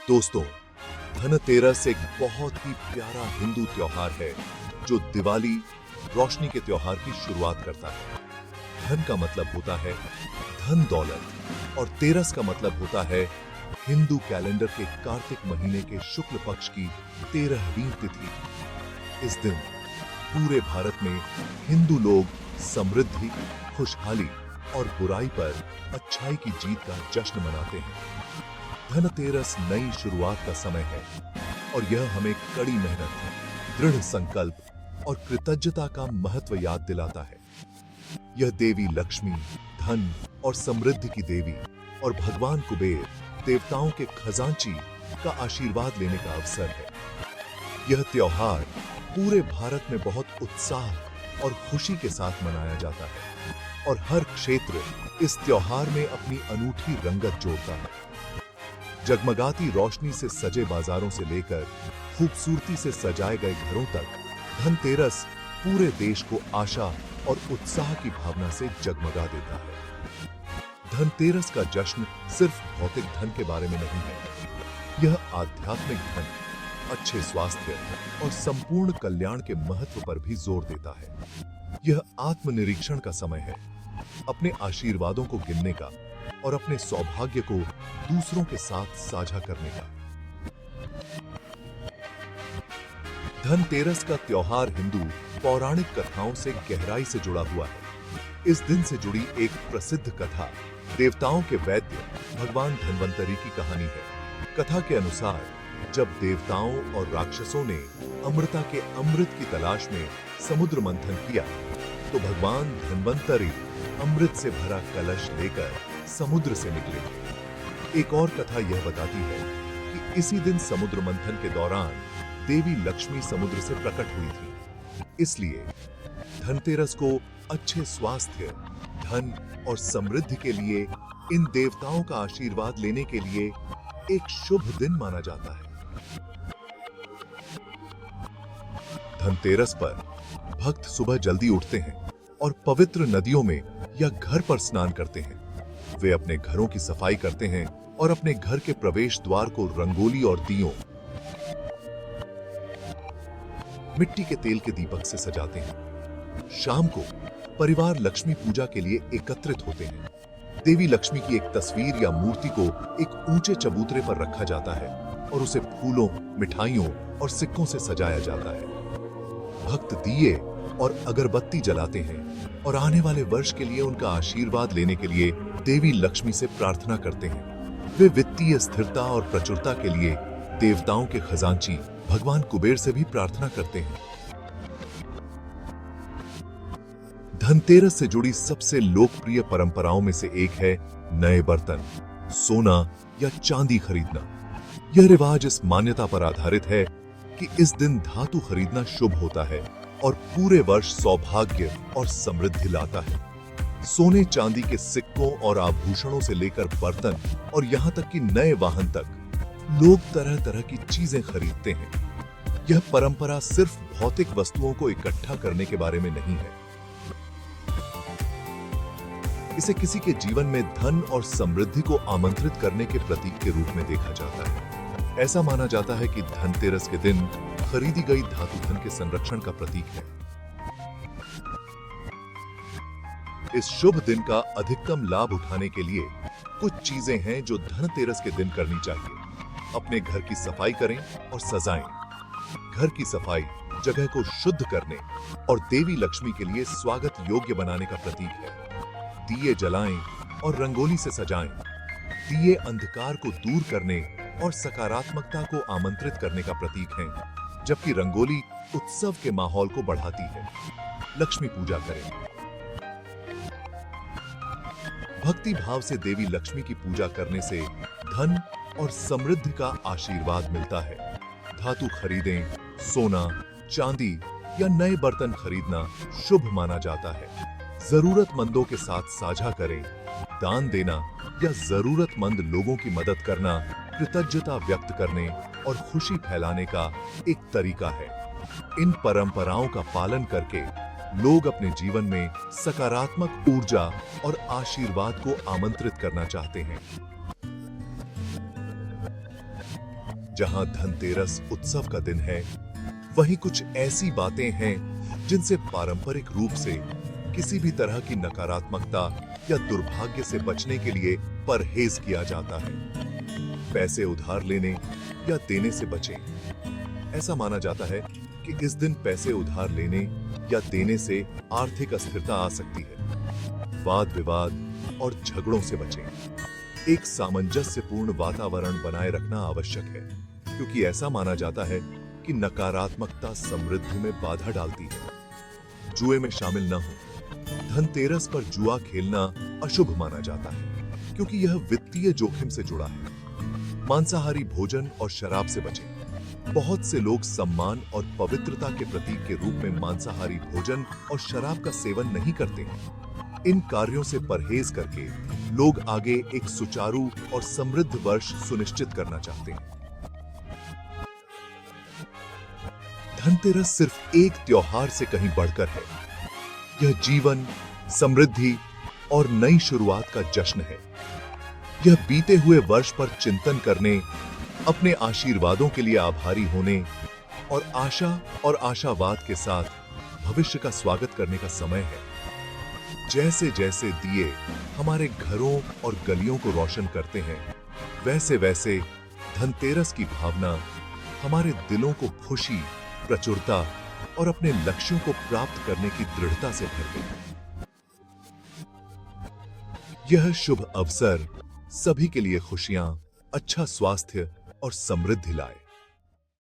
दोस्तों, धनतेरस एक बहुत ही प्यारा हिंदू त्योहार है जो दिवाली रोशनी के त्योहार की शुरुआत करता है। धन का मतलब होता है धन दौलत और तेरस का मतलब होता है हिंदू कैलेंडर के कार्तिक महीने के शुक्ल पक्ष की 13वीं तिथि। इस दिन पूरे भारत में हिंदू लोग समृद्धि, खुशहाली और बुराई पर अच्छाई की जीत का जश्न मनाते हैं। धनतेरस नई शुरुआत का समय है और यह हमें कड़ी मेहनत, दृढ़ संकल्प और कृतज्ञता का महत्व याद दिलाता है। यह देवी लक्ष्मी, धन और समृद्धि की देवी और भगवान कुबेर, देवताओं के खजांची का आशीर्वाद लेने का अवसर है। यह त्योहार पूरे भारत में बहुत उत्साह और खुशी के साथ मनाया जाता है और हर क्षेत्र इस त्योहार में अपनी अनूठी रंगत जोड़ता है। जगमगाती रोशनी से सजे बाजारों से लेकर खूबसूरती से सजाए गए घरों तक, धनतेरस पूरे देश को आशा और उत्साह की भावना से जगमगा देता है। धनतेरस का जश्न सिर्फ भौतिक धन के बारे में नहीं है, यह आध्यात्मिक धन, अच्छे स्वास्थ्य और संपूर्ण कल्याण के महत्व पर भी जोर देता है। यह आत्मनिरीक्षण का समय है, अपने आशीर्वादों को गिनने का और अपने सौभाग्य को दूसरों के साथ साझा करने का। धनतेरस का त्योहार हिंदू पौराणिक कथाओं से गहराई से जुड़ा हुआ है। इस दिन से जुड़ी एक प्रसिद्ध कथा देवताओं के वैद्य भगवान धन्वंतरी की कहानी है। कथा के अनुसार जब देवताओं और राक्षसों ने अमृता के अमृत की तलाश में समुद्र मंथन किया तो भगवान धन्वंतरी अमृत से भरा कलश लेकर समुद्र से निकले। एक और कथा यह बताती है कि इसी दिन समुद्र मंथन के दौरान देवी लक्ष्मी समुद्र से प्रकट हुई थी। इसलिए धनतेरस को अच्छे स्वास्थ्य, धन और समृद्धि के लिए इन देवताओं का आशीर्वाद लेने के लिए एक शुभ दिन माना जाता है। धनतेरस पर भक्त सुबह जल्दी उठते हैं और पवित्र नदियों में या घर पर स्नान करते हैं। वे अपने घरों की सफाई करते हैं और अपने घर के प्रवेश द्वार को रंगोली और दियों, मिट्टी के तेल के दीपक से सजाते हैं। शाम को परिवार लक्ष्मी पूजा के लिए एकत्रित होते हैं। देवी लक्ष्मी की एक तस्वीर या मूर्ति को एक ऊंचे चबूतरे पर रखा जाता है और उसे फूलों, मिठाइयों और सिक्कों से सजाया जाता है। भक्त दिए और अगरबत्ती जलाते हैं और आने वाले वर्ष के लिए उनका आशीर्वाद लेने के लिए देवी लक्ष्मी से प्रार्थना करते हैं। वे वित्तीय स्थिरता और प्रचुरता के लिए देवताओं के खजांची भगवान कुबेर से भी प्रार्थना करते हैं। धनतेरस से जुड़ी सबसे लोकप्रिय परंपराओं में से एक है नए बर्तन, सोना या चांदी खरीदना। यह रिवाज इस मान्यता पर आधारित है कि इस दिन धातु खरीदना शुभ होता है और पूरे वर्ष सौभाग्य और समृद्धि लाता है। सोने चांदी के सिक्कों और आभूषणों से लेकर बर्तन और यहाँ तक कि नए वाहन तक लोग तरह तरह की चीजें खरीदते हैं। यह परंपरा सिर्फ भौतिक वस्तुओं को इकट्ठा करने के बारे में नहीं है, इसे किसी के जीवन में धन और समृद्धि को आमंत्रित करने के प्रतीक के रूप में देखा जाता है। ऐसा माना जाता है कि धनतेरस के दिन खरीदी गई धातु धन के संरक्षण का प्रतीक है। इस शुभ दिन का अधिकतम लाभ उठाने के लिए कुछ चीजें हैं जो धनतेरस के दिन करनी चाहिए। अपने घर की सफाई करें और सजाएं। घर की सफाई जगह को शुद्ध करने और देवी लक्ष्मी के लिए स्वागत योग्य बनाने का प्रतीक है। दिए जलाएं और रंगोली से सजाएं। दिए अंधकार को दूर करने और सकारात्मकता को आमंत्रित करने का प्रतीक हैं, जबकि रंगोली उत्सव के माहौल को बढ़ाती है। लक्ष्मी पूजा करें। भक्ति भाव से देवी लक्ष्मी की पूजा करने से धन और समृद्धि का आशीर्वाद मिलता है। धातु खरीदें, सोना, चांदी या नए बर्तन खरीदना शुभ माना जाता है। जरूरतमंदों के साथ साझा करें। दान देना या जरूरतमंद लोगों की मदद करना कृतज्ञता व्यक्त करने और खुशी फैलाने का एक तरीका है। इन परंपराओं का पालन करके लोग अपने जीवन में सकारात्मक ऊर्जा और आशीर्वाद को आमंत्रित करना चाहते हैं। जहां धनतेरस उत्सव का दिन है, वहीं कुछ ऐसी बातें हैं जिनसे पारंपरिक रूप से किसी भी तरह की नकारात्मकता या दुर्भाग्य से बचने के लिए परहेज किया जाता है। पैसे उधार लेने या देने से बचें। ऐसा माना जाता है कि इस दिन पैसे उधार लेने या देने से आर्थिक अस्थिरता आ सकती है। वाद विवाद और झगड़ों से बचें। एक सामंजस्यपूर्ण वातावरण बनाए रखना आवश्यक है, क्योंकि ऐसा माना जाता है कि नकारात्मकता समृद्धि में बाधा डालती है। जुए में शामिल न हो। धनतेरस पर जुआ खेलना अशुभ माना जाता है, क्योंकि यह वित्तीय जोखिम से जुड़ा है। मांसाहारी भोजन और शराब से बचें। बहुत से लोग सम्मान और पवित्रता के प्रतीक के रूप में मांसाहारी भोजन और शराब का सेवन नहीं करते हैं। इन कार्यों से परहेज करके लोग आगे एक सुचारू और समृद्ध वर्ष सुनिश्चित करना चाहते हैं। धनतेरस सिर्फ एक त्योहार से कहीं बढ़कर है। यह जीवन, समृद्धि और नई शुरुआत का जश्न है। यह बीते हुए वर्ष पर चिंतन करने, अपने आशीर्वादों के लिए आभारी होने और आशा और आशावाद के साथ भविष्य का स्वागत करने का समय है। जैसे जैसे दिए हमारे घरों और गलियों को रोशन करते हैं, वैसे वैसे धनतेरस की भावना हमारे दिलों को खुशी, प्रचुरता और अपने लक्ष्यों को प्राप्त करने की दृढ़ता से भर देती है। यह शुभ अवसर सभी के लिए खुशियां, अच्छा स्वास्थ्य और समृद्धि लाए।